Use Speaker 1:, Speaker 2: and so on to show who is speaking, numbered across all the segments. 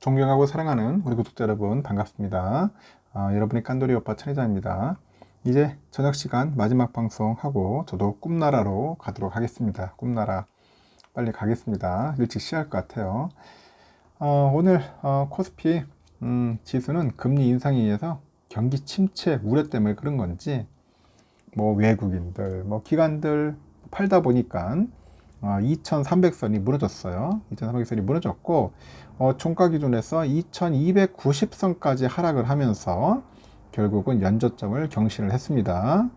Speaker 1: 존경하고 사랑하는 우리 구독자 여러분 반갑습니다. 여러분의 깐돌이 오빠 천혜자입니다. 이제 저녁 시간 마지막 방송하고 저도 꿈나라로 가도록 하겠습니다. 꿈나라 빨리 가겠습니다. 일찍 시작할 것 같아요. 오늘 코스피 지수는 금리 인상에 의해서 경기 침체 우려 때문에 그런 건지 뭐 외국인들 뭐 기관들 팔다 보니까 2300선이 무너졌어요. 2300선이 무너졌고 종가 기준에서 2290선까지 하락을 하면서 결국은 연저점을 경신을 했습니다.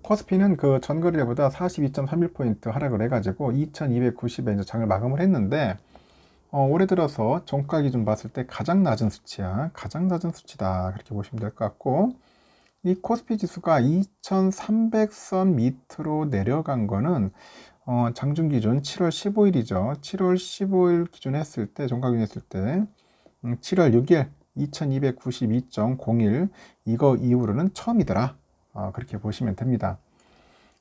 Speaker 1: 코스피는 그 전거래보다 42.31포인트 하락을 해가지고 2290에 이제 장을 마감을 했는데 올해 들어서 종가 기준 봤을 때 가장 낮은 수치야. 가장 낮은 수치다. 그렇게 보시면 될 것 같고, 이 코스피 지수가 2300선 밑으로 내려간 거는 장중 기준 7월 15일이죠. 7월 15일 기준 했을 때, 종가 기준 했을 때 7월 6일 2292.01 이거 이후로는 처음이더라. 그렇게 보시면 됩니다.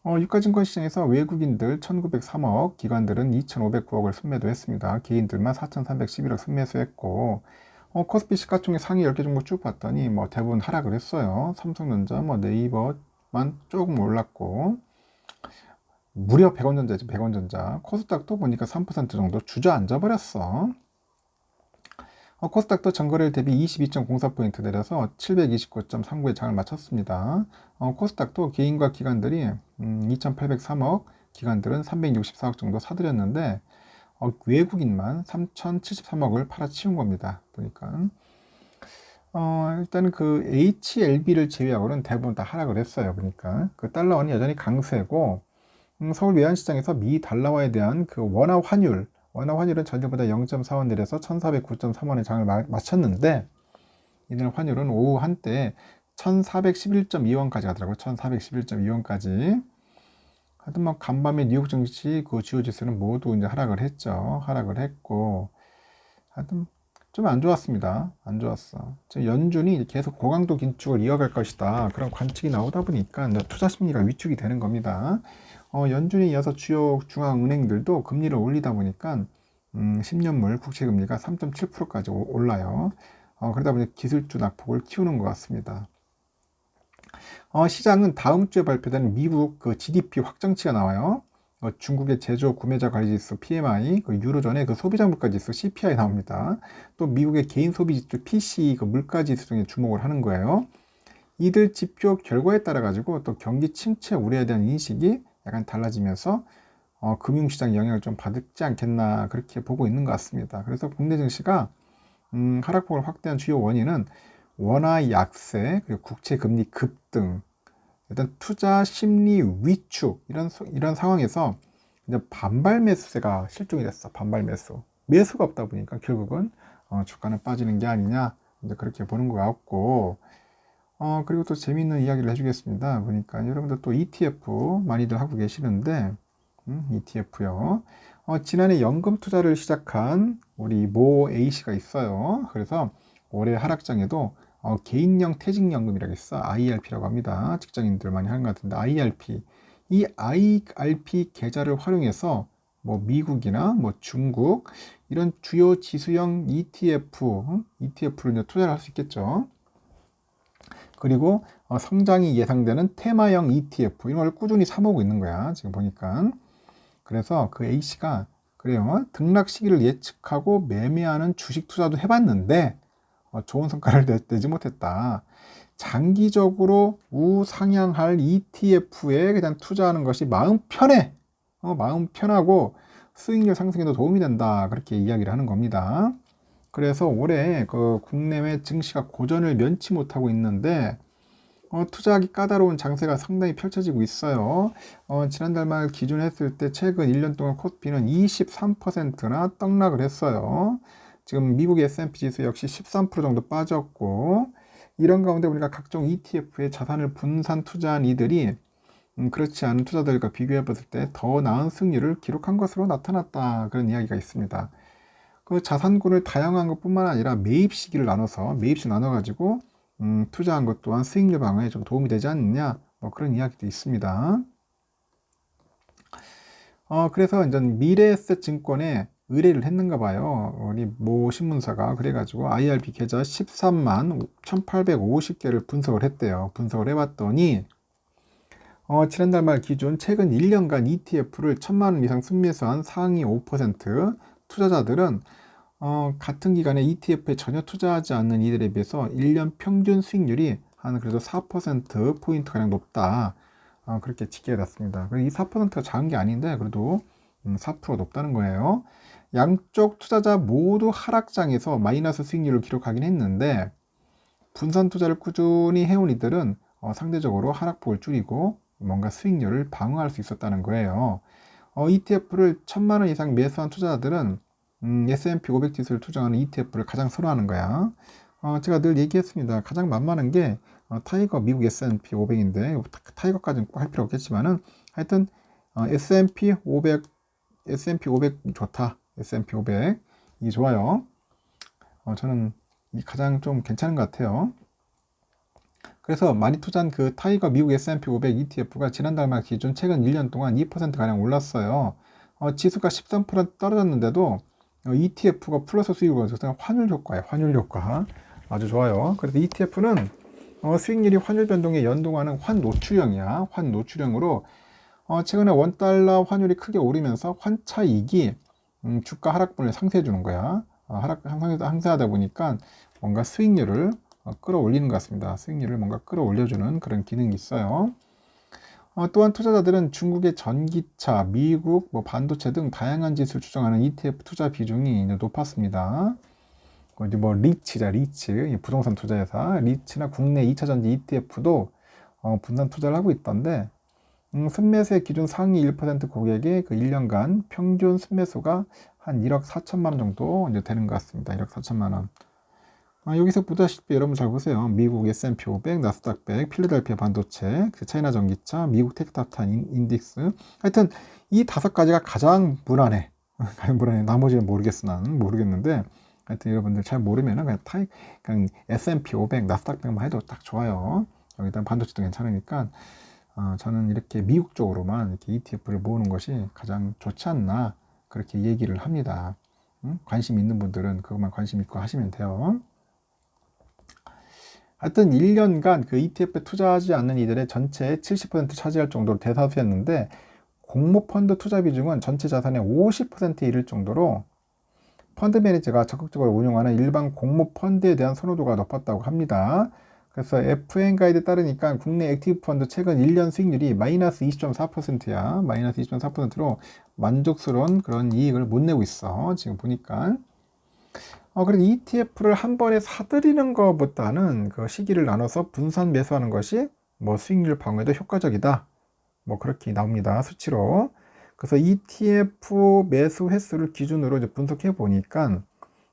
Speaker 1: 유가증권 시장에서 외국인들 1903억, 기관들은 2509억을 순매도 했습니다. 개인들만 4311억 순매수했고, 코스피 시가총액 상위 10개 정도 쭉 봤더니 뭐 대부분 하락을 했어요. 삼성전자, 뭐 네이버만 조금 올랐고, 무려 100원전자죠. 100원전자. 코스닥도 보니까 3% 정도 주저앉아 버렸어. 코스닥도 전거래일 대비 22.04포인트 내려서 729.39의 장을 마쳤습니다. 코스닥도 개인과 기관들이 2,803억, 기관들은 364억 정도 사들였는데 외국인만 3,073억을 팔아치운 겁니다. 보니까 일단은 그 HLB를 제외하고는 대부분 다 하락을 했어요. 보니까 그 달러원이 여전히 강세고 서울 외환시장에서 미 달러화에 대한 그 원화 환율은 전일보다 0.4원 내려서 1,409.3원의 장을 마쳤는데 이날 환율은 오후 한때 1,411.2원까지 가더라고요. 1,411.2원까지. 하여튼 뭐 간밤에 뉴욕 증시 그 주요 지수는 모두 이제 하락을 했죠. 하락을 했고 하여튼 좀 안 좋았습니다. 안 좋았어. 지금 연준이 계속 고강도 긴축을 이어갈 것이다. 그런 관측이 나오다 보니까 투자 심리가 위축이 되는 겁니다. 연준에 이어서 주요 중앙은행들도 금리를 올리다 보니까 10년물 국채금리가 3.7%까지 올라요. 그러다 보니 기술주 낙폭을 키우는 것 같습니다. 시장은 다음 주에 발표되는 미국 그 GDP 확정치가 나와요. 중국의 제조 구매자 관리지수 PMI, 그 유로존의 그 소비자 물가지수 CPI 나옵니다. 또 미국의 개인 소비지수 PCE 그 물가지수 등에 주목을 하는 거예요. 이들 지표 결과에 따라 가지고 또 경기 침체 우려에 대한 인식이 약간 달라지면서 금융시장 영향을 좀 받지 않겠나 그렇게 보고 있는 것 같습니다. 그래서 국내 증시가 하락폭을 확대한 주요 원인은 원화 약세, 그리고 국채 금리 급등, 일단 투자 심리 위축 이런 상황에서 이제 반발 매수세가 실종이 됐어. 반발 매수가 없다 보니까 결국은 주가는 빠지는 게 아니냐 이제 그렇게 보는 것 같고. 그리고 또 재미있는 이야기를 해주겠습니다. 보니까 여러분들 또 ETF 많이들 하고 계시는데, ETF요. 지난해 연금 투자를 시작한 우리 모 A씨가 있어요. 그래서 올해 하락장에도 개인형 퇴직연금이라고 있어. IRP라고 합니다. 직장인들 많이 하는 것 같은데, IRP. 이 IRP 계좌를 활용해서 뭐 미국이나 뭐 중국 이런 주요 지수형 ETF를 이제 투자를 할 수 있겠죠. 그리고 성장이 예상되는 테마형 ETF 이런 걸 꾸준히 사모으고 있는 거야. 지금 보니까. 그래서 그 A씨가 그래요. 등락 시기를 예측하고 매매하는 주식 투자도 해봤는데 좋은 성과를 내지 못했다. 장기적으로 우상향할 ETF에 그냥 투자하는 것이 마음 편해. 마음 편하고 수익률 상승에도 도움이 된다. 그렇게 이야기를 하는 겁니다. 그래서 올해 그 국내외 증시가 고전을 면치 못하고 있는데 투자하기 까다로운 장세가 상당히 펼쳐지고 있어요. 지난달 말 기준했을 때 최근 1년 동안 코스피는 23%나 떡락을 했어요. 지금 미국 S&P 지수 역시 13% 정도 빠졌고, 이런 가운데 우리가 각종 ETF에 자산을 분산 투자한 이들이 그렇지 않은 투자들과 비교해 봤을 때 더 나은 승률을 기록한 것으로 나타났다. 그런 이야기가 있습니다. 그 자산군을 다양한 것뿐만 아니라 매입 시기를 나눠서 매입시 나눠가지고 투자한 것 또한 수익률 방어에 좀 도움이 되지 않느냐 뭐 그런 이야기도 있습니다. 그래서 이제 미래에셋증권의 의뢰를 했는가 봐요. 우리 모 신문사가. 그래가지고 IRB 계좌 13만 1850개를 분석을 했대요. 분석을 해봤더니 지난달 말 기준 최근 1년간 ETF를 1000만 원 이상 순매수한 상위 5% 투자자들은 같은 기간에 ETF에 전혀 투자하지 않는 이들에 비해서 1년 평균 수익률이 한 그래도 4%포인트가량 높다. 그렇게 집계해놨습니다. 이 4%가 작은 게 아닌데 그래도 4% 높다는 거예요. 양쪽 투자자 모두 하락장에서 마이너스 수익률을 기록하긴 했는데 분산 투자를 꾸준히 해온 이들은 상대적으로 하락폭을 줄이고 뭔가 수익률을 방어할 수 있었다는 거예요. ETF를 1000만 원 이상 매수한 투자자들은 S&P 500 지수를 투자하는 ETF를 가장 선호하는 거야. 제가 늘 얘기했습니다. 가장 만만한 게 타이거 미국 S&P 500인데 타이거까지는 꼭 할 필요 없겠지만은 하여튼 S&P 500 좋다. S&P 500 이 좋아요. 저는 이 가장 좀 괜찮은 것 같아요. 그래서 많이 투자한 그 타이거 미국 S&P 500 ETF가 지난달 말 기준 최근 1년 동안 2%가량 올랐어요. 지수가 13% 떨어졌는데도 ETF가 플러스 수익을 거둬서 환율 효과예요. 환율 효과. 아주 좋아요. 그래서 ETF는 수익률이 환율 변동에 연동하는 환노출형이야. 환노출형으로 최근에 원달러 환율이 크게 오르면서 환차익이 주가 하락분을 상쇄해 주는 거야. 상쇄하다 보니까 뭔가 수익률을 끌어올리는 것 같습니다. 수익률을 뭔가 끌어올려주는 그런 기능이 있어요. 또한 투자자들은 중국의 전기차, 미국, 반도체 등 다양한 지수를 추정하는 ETF 투자 비중이 높았습니다. 리츠자, 리츠, 부동산 투자회사, 리츠나 국내 2차전지 ETF도 분산 투자를 하고 있던데, 순매수의 기준 상위 1% 고객의 그 1년간 평균 순매수가 한 1억 4천만 원 정도 이제 되는 것 같습니다. 1억 4천만 원. 여기서 보다시피 여러분 잘 보세요. 미국 S&P 500, 나스닥 100, 필라델피아 반도체, 차이나 전기차, 미국 테크탑탄 인덱스. 하여튼 이 5가지가 가장 무난해. 가장 무난해. 나머지는 모르겠어. 나는 모르겠는데 하여튼 여러분들 잘 모르면은 그냥 S&P 500, 나스닥 100만 해도 딱 좋아요. 여기다 반도체도 괜찮으니까 저는 이렇게 미국 쪽으로만 이렇게 ETF를 모으는 것이 가장 좋지 않나 그렇게 얘기를 합니다. 관심 있는 분들은 그것만 관심 있고 하시면 돼요. 하여튼 1년간 그 ETF에 투자하지 않는 이들의 전체의 70% 차지할 정도로 대다수였는데 공모펀드 투자 비중은 전체 자산의 50%에 이를 정도로 펀드 매니저가 적극적으로 운용하는 일반 공모펀드에 대한 선호도가 높았다고 합니다. 그래서 FN 가이드에 따르니까 국내 액티브 펀드 최근 1년 수익률이 마이너스 20.4%야. 마이너스 20.4%로 만족스러운 그런 이익을 못 내고 있어. 지금 보니까. 그래서 ETF를 한 번에 사들이는 것보다는 그 시기를 나눠서 분산 매수하는 것이 수익률 방어에도 효과적이다. 그렇게 나옵니다. 수치로. 그래서 ETF 매수 횟수를 기준으로 이제 분석해 보니까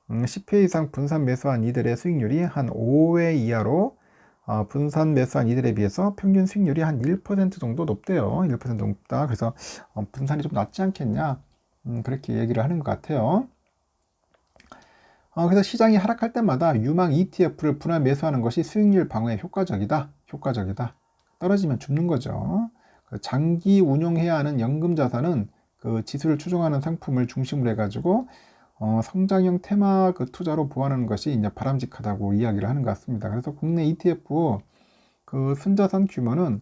Speaker 1: 10회 이상 분산 매수한 이들의 수익률이 한 5회 이하로 분산 매수한 이들에 비해서 평균 수익률이 한 1% 정도 높대요. 1% 높다. 그래서 분산이 좀 낫지 않겠냐. 그렇게 얘기를 하는 것 같아요. 그래서 시장이 하락할 때마다 유망 ETF를 분할 매수하는 것이 수익률 방어에 효과적이다. 떨어지면 죽는 거죠. 장기 운용해야 하는 연금 자산은 그 지수를 추종하는 상품을 중심으로 해가지고 성장형 테마 그 투자로 보완하는 것이 이제 바람직하다고 이야기를 하는 것 같습니다. 그래서 국내 ETF 그 순자산 규모는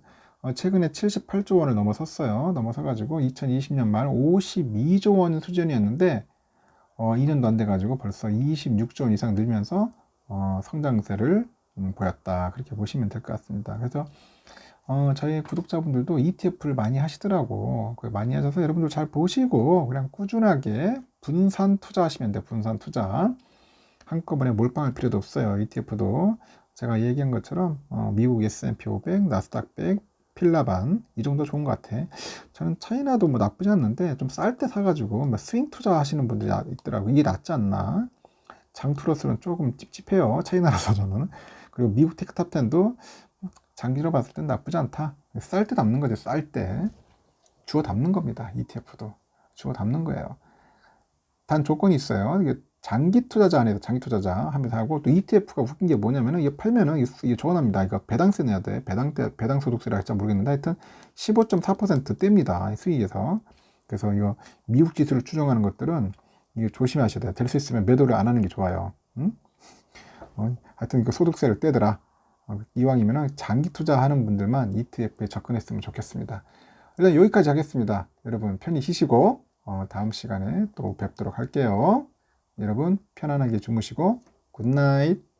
Speaker 1: 최근에 78조 원을 넘어섰어요. 넘어서가지고 2020년 말 52조 원 수준이었는데 2년도 안 돼가지고 벌써 26조 원 이상 늘면서 성장세를 보였다. 그렇게 보시면 될 것 같습니다. 그래서 저희 구독자분들도 ETF를 많이 하시더라고. 많이 하셔서 여러분들 잘 보시고 그냥 꾸준하게 분산 투자하시면 돼요. 분산 투자. 한꺼번에 몰빵할 필요도 없어요. ETF도 제가 얘기한 것처럼 미국 S&P 500, 나스닥 100, 필라반 이 정도 좋은 것 같아. 저는 차이나도 나쁘지 않는데 좀 쌀 때 사가지고 스윙 투자 하시는 분들이 있더라고. 이게 낫지 않나? 장투로서는 조금 찝찝해요. 차이나라서 저는. 그리고 미국 테크탑10도 장기로 봤을 땐 나쁘지 않다. 쌀 때 담는 거죠. 쌀 때. 주워 담는 겁니다. ETF도. 주워 담는 거예요. 단 조건이 있어요. 이게 장기 투자자 안에서 장기 투자자 하면서 하고 또 ETF가 웃긴 게 뭐냐면은 이거 팔면은 이게 조언합니다. 이거 배당세 내야 돼. 배당 소득세를 할지 모르겠는데 하여튼 15.4% 뗍니다. 수익에서. 그래서 이거 미국 지수를 추정하는 것들은 이거 조심하셔야 돼요. 될 수 있으면 매도를 안 하는 게 좋아요. 응? 하여튼 이거 소득세를 떼더라. 이왕이면 장기 투자하는 분들만 ETF에 접근했으면 좋겠습니다. 일단 여기까지 하겠습니다. 여러분 편히 쉬시고 다음 시간에 또 뵙도록 할게요. 여러분 편안하게 주무시고 굿나잇.